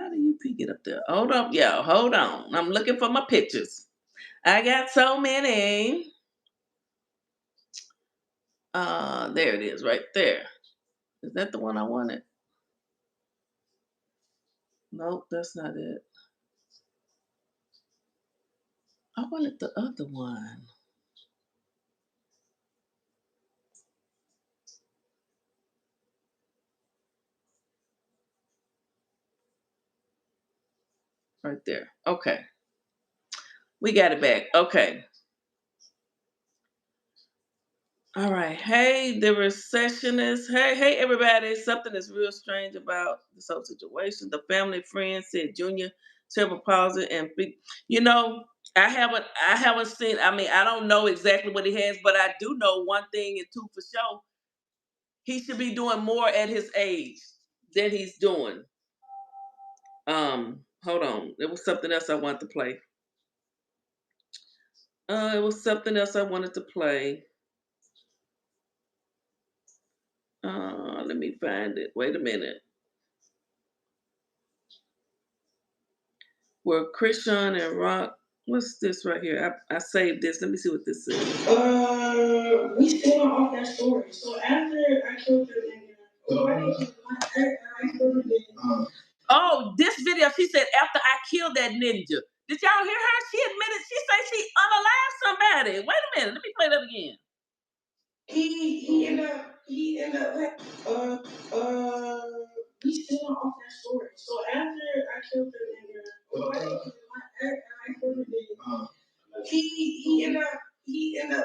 Speaker 1: do you peek it up there? Hold up, y'all. Hold on. I'm looking for my pictures. I got so many. There it is, right there. Is that the one I wanted? Nope, that's not it. I wanted the other one. Right there. Okay. We got it back. Okay. All right. Hey, the recessionist. Hey, everybody. Something is real strange about this whole situation. The family friend said Junior cerebral palsy and you know, I haven't seen, I don't know exactly what he has, but I do know one thing and two for sure. He should be doing more at his age than he's doing. Hold on. There was something else I wanted to play. It was something else I wanted to play. Let me find it. Wait a minute. Where Chrisean and Rock. What's this right here? I saved this. Let me see what this is.
Speaker 3: We still off that story. So after I killed her, so I
Speaker 1: Oh, this video, she said, after I killed that ninja. Did y'all hear her? She admitted, she said she unalived somebody. Wait a minute, let me play that again.
Speaker 3: He ended up we still off that story. So after I killed the nigga, he ended up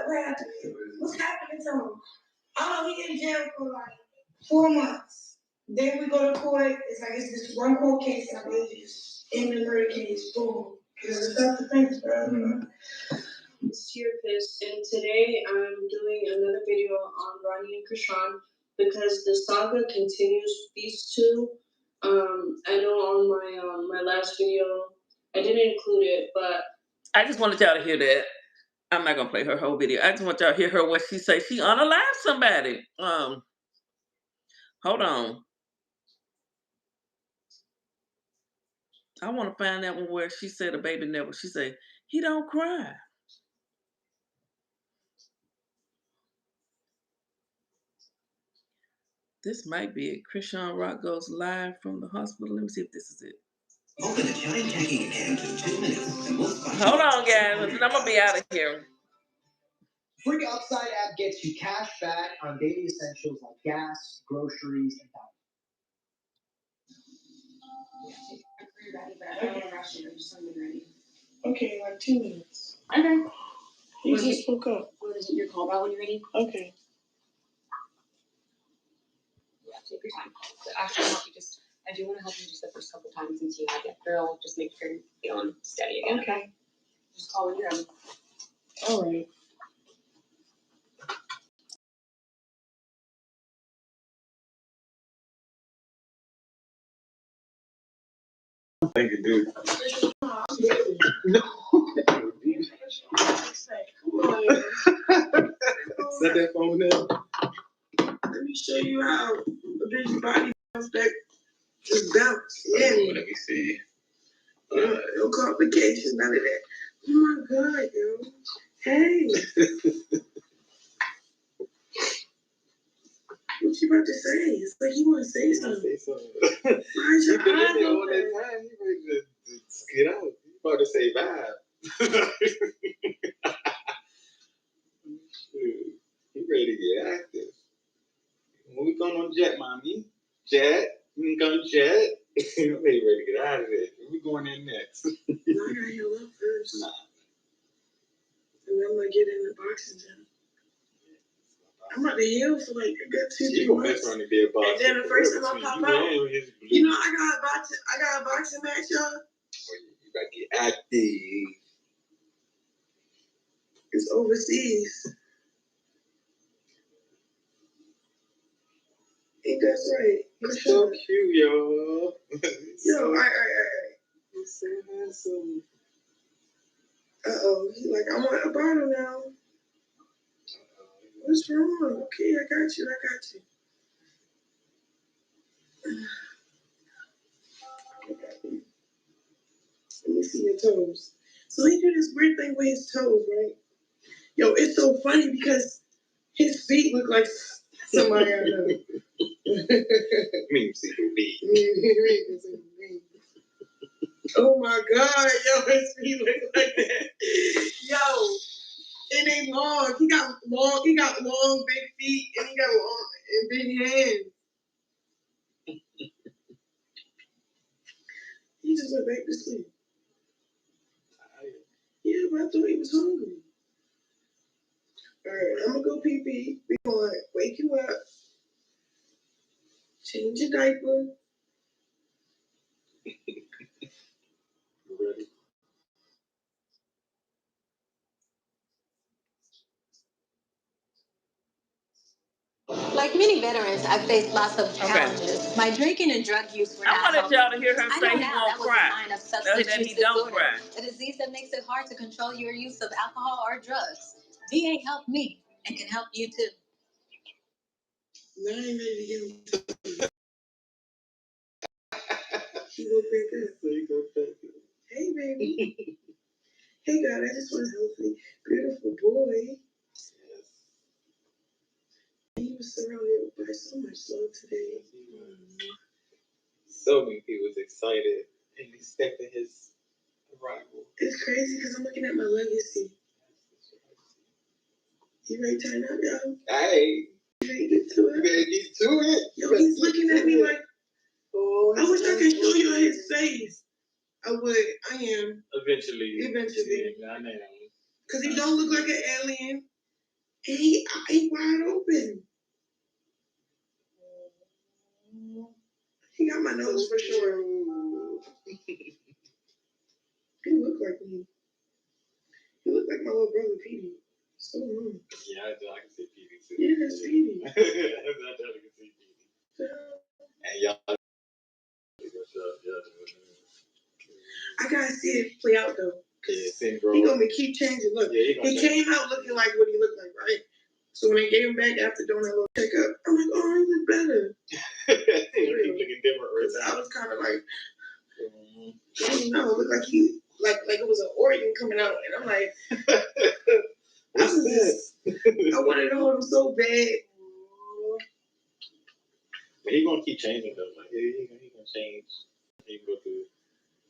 Speaker 3: what happened? What's happening to him? Oh, he in jail for like 4 months. Then we go to court. It's like it's this one court case, and I believe it's in the murder case. Boom. Because it's not the things, bro.
Speaker 7: It's Therapist, and today I'm doing another video on Ronnie and Chrisean because the saga continues. These two, I know on my last video I didn't include it, but
Speaker 1: I just wanted y'all to hear that. I'm not gonna play her whole video. I just want y'all to hear her what she say. She unalived somebody. Hold on. I want to find that one where she said a baby never. She said he don't cry. This might be it. Chrisean Rock goes live from the hospital. Let me see if this is it.
Speaker 8: Open a chime checking account in 2 minutes and we'll spot
Speaker 1: Hold on, guys. I'm gonna be out of here.
Speaker 9: Free Upside app gets you cash back on daily essentials like gas, groceries, and diapers.
Speaker 5: I'm pretty ready, but I don't want to rush it. I'm just want to be ready.
Speaker 3: Okay, like 2 minutes.
Speaker 5: Okay.
Speaker 3: You just spoke up.
Speaker 5: What is it? Your call about when you're ready?
Speaker 3: Okay.
Speaker 5: Yeah, take your time. But actually, I do want to help you just the first couple times since you had that girl. Just make sure you're feeling steady again.
Speaker 3: Okay.
Speaker 5: Just call when you're ready.
Speaker 3: All right.
Speaker 6: Thank you, dude. Set that phone down.
Speaker 3: Let me show you how a bitch body bounce back. Just bounce. Yeah.
Speaker 6: Let me see.
Speaker 3: No complications, none of that. Oh my God, yo. Hey. What you about to say? It's like you want to say something. Why's your eyes
Speaker 6: all
Speaker 3: open?
Speaker 6: that time. You ready to get out. You about to say vibe. You ready to get active. When we going on jet, mommy? Jet? We going jet? You ready to get out of there. We going in next.
Speaker 3: No, I gotta heal up first.
Speaker 6: Nah.
Speaker 3: And then I'm gonna get in the boxing gym. I'm about to heal for like a good 2-3 months.
Speaker 6: To be a boxer.
Speaker 3: And then the first time I pop out, you know, I got a boxing match, y'all.
Speaker 6: You got to get active.
Speaker 3: It's overseas. Ain't that right?
Speaker 6: It's so cute, yo.
Speaker 3: Yo, all right.
Speaker 6: You're so handsome.
Speaker 3: Uh-oh, he like, I want a bottle now. What's wrong? Okay, I got you. Let me see your toes. So he do this weird thing with his toes, right? Yo, it's so funny because his feet look like somebody I know.
Speaker 6: Me, see the beat.
Speaker 3: Oh my God, yo, his feet look like that. Yo, and they long. He got long, big feet, and he got long and big hands. He just went back to sleep. Yeah, but I thought he was hungry. All right, I'm gonna go pee. We gonna wake you up, change your diaper.
Speaker 6: You ready?
Speaker 10: Like many veterans, I've faced lots of challenges. My drinking and drug use were not
Speaker 1: I wanted y'all to hear her say he
Speaker 10: that
Speaker 1: won't
Speaker 10: was
Speaker 1: cry.
Speaker 10: a sign of substance
Speaker 1: That he
Speaker 10: use
Speaker 1: don't
Speaker 10: disorder,
Speaker 1: cry.
Speaker 10: a disease that makes it hard to control your use of alcohol or drugs. VA helped me and can help you too.
Speaker 3: Now I ain't ready to get him. He woke back up. Hey, baby. Hey, God, I just want a healthy, beautiful boy. He was surrounded by so much love today.
Speaker 6: so many people was excited and expecting his arrival.
Speaker 3: It's crazy because I'm looking at my legacy. You ready to turn up, y'all?
Speaker 6: Hey.
Speaker 3: You ready to get to it?
Speaker 6: You better get to it.
Speaker 3: Yo, he's looking at me like, oh, I wish I could show you his face. I would. I am.
Speaker 6: Eventually.
Speaker 3: Yeah,
Speaker 6: I know.
Speaker 3: Because he don't look like an alien. And he wide open. He got my nose for sure. He look like me. He look like my little brother Petey. So long.
Speaker 6: Yeah, I can see Petey too.
Speaker 3: Yeah, that's Petey.
Speaker 6: I definitely can see Petey. And y'all.
Speaker 3: I gotta see it play out though.
Speaker 6: Yeah,
Speaker 3: he gonna keep changing. Look,
Speaker 6: yeah,
Speaker 3: he came out looking like what he looked like, right? So when they gave him back after doing that little checkup, I'm like, oh, he look better.
Speaker 6: He looking different right now.
Speaker 3: I was kind of like, I don't know, it looked like he like it was an organ coming out, and I'm like, I wanted to hold him so bad.
Speaker 6: But he gonna keep changing though. Like he gonna change. He can go through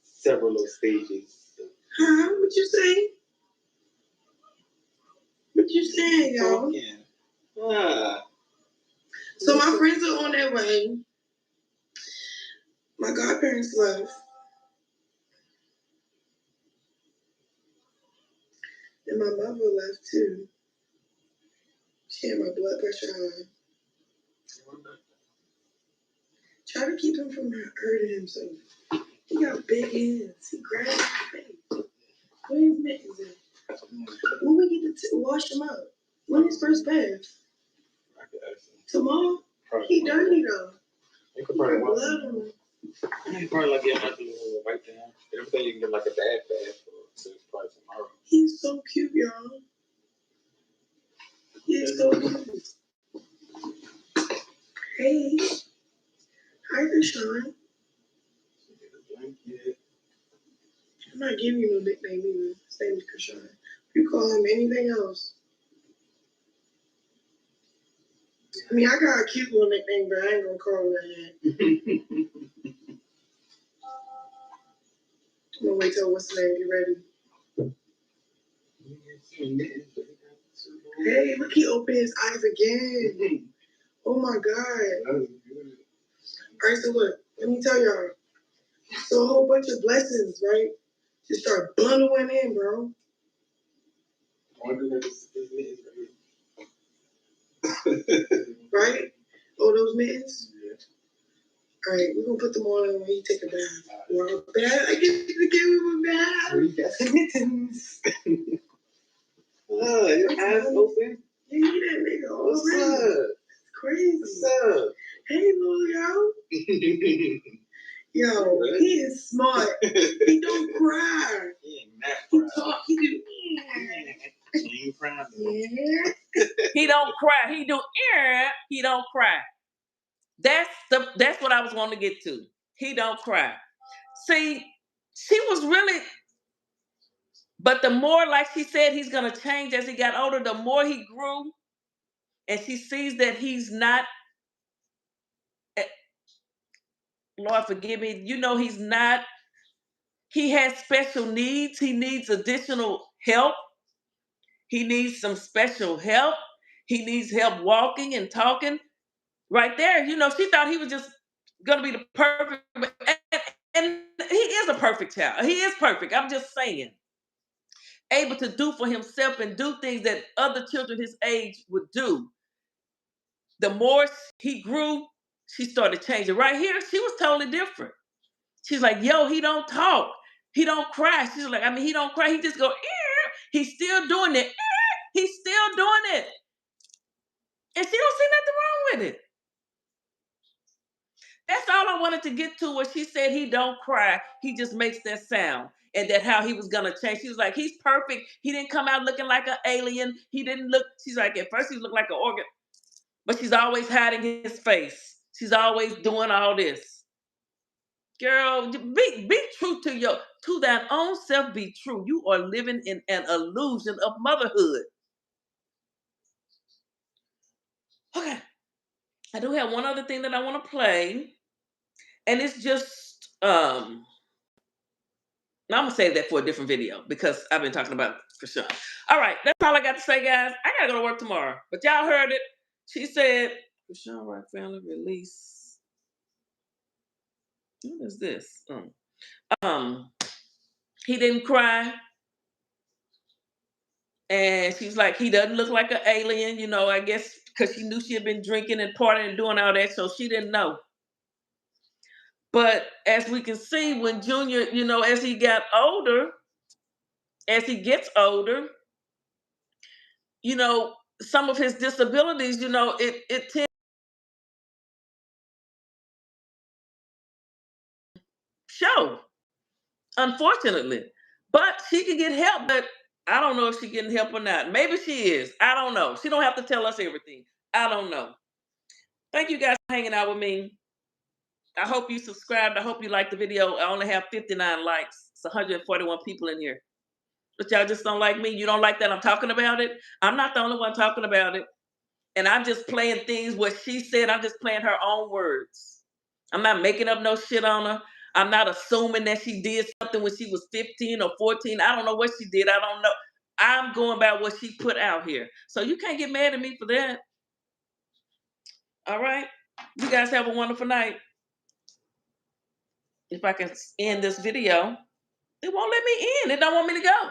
Speaker 6: several little stages.
Speaker 3: Huh? What you say? What you saying, y'all? So my friends are on their way. My godparents left. And my mother left too. She had my blood pressure high. Try to keep him from hurting himself. He got big hands. He grabbed my face. Where his mittens at? When we get to wash him up? When his first bath? Tomorrow? He dirty though.
Speaker 6: You could probably wash him. You probably like get like a little right down. Everything you can get like a bad bath for probably tomorrow.
Speaker 3: He's so cute, y'all. He's so cute. Hey. Hi, Chrisean. I'm not giving you no nickname either. His name is Chrisean. You call him anything else. I mean, I got a cute little nickname, but I ain't gonna call him that. I'm gonna wait till what's the name get ready. Hey, look, he opened his eyes again. Oh my God. All right, so look, let me tell y'all. So a whole bunch of blessings, right? Just start bundling in, bro. Right? Oh, those mittens? Yeah. All right, we're gonna put them on when he take a bath. Well, bath. I get to give him a bath. We got some mittens. Your eyes open? Yeah, that nigga already. It's crazy. What's up? Hey, little yo. Yo, he is smart. He don't cry. He talk. He do.
Speaker 6: He ain't crying.
Speaker 3: Yeah.
Speaker 1: He don't cry. He do. He don't cry. That's what I was going to get to. He don't cry. See, she was really. But the more, like she said, he's going to change as he got older. The more he grew, and she sees that he's not. Lord forgive me. You know he's not. He has special needs. He needs additional help. He needs some special help. He needs help walking and talking. Right there, you know, she thought he was just gonna be the perfect, and he is a perfect child. He is perfect. I'm just saying, able to do for himself and do things that other children his age would do. The more he grew, she started changing. Right here, she was totally different. She's like, yo, he don't talk. He don't cry. She's like, I mean, he don't cry. He just go, ear. He's still doing it. He's still doing it. And she don't see nothing wrong with it. That's all I wanted to get to, where she said he don't cry. He just makes that sound. And that how he was going to change. She was like, he's perfect. He didn't come out looking like an alien. He didn't look, she's like, at first he looked like an organ. But she's always hiding his face. She's always doing all this. Girl, be true to thine own self, be true. You are living in an illusion of motherhood. Okay. I do have one other thing that I want to play. And it's just I'm gonna save that for a different video because I've been talking about Chrisean. All right, that's all I got to say, guys. I gotta go to work tomorrow, but y'all heard it. She said Chrisean Rock family release. What is this? He didn't cry. And she's like, he doesn't look like an alien, you know, I guess because she knew she had been drinking and partying and doing all that, so she didn't know. But as we can see, when Junior, you know, as he gets older, you know, some of his disabilities, you know, it tends to show, unfortunately. But she can get help, but I don't know if she's getting help or not. Maybe she is. I don't know. She don't have to tell us everything. I don't know. Thank you guys for hanging out with me. I hope you subscribed. I hope you liked the video. I only have 59 likes. It's 141 people in here. But y'all just don't like me. You don't like that I'm talking about it. I'm not the only one talking about it. And I'm just playing things what she said. I'm just playing her own words. I'm not making up no shit on her. I'm not assuming that she did something when she was 15 or 14. I don't know what she did. I don't know. I'm going by what she put out here. So you can't get mad at me for that. All right? You guys have a wonderful night. If I can end this video, it won't let me end. It don't want me to go.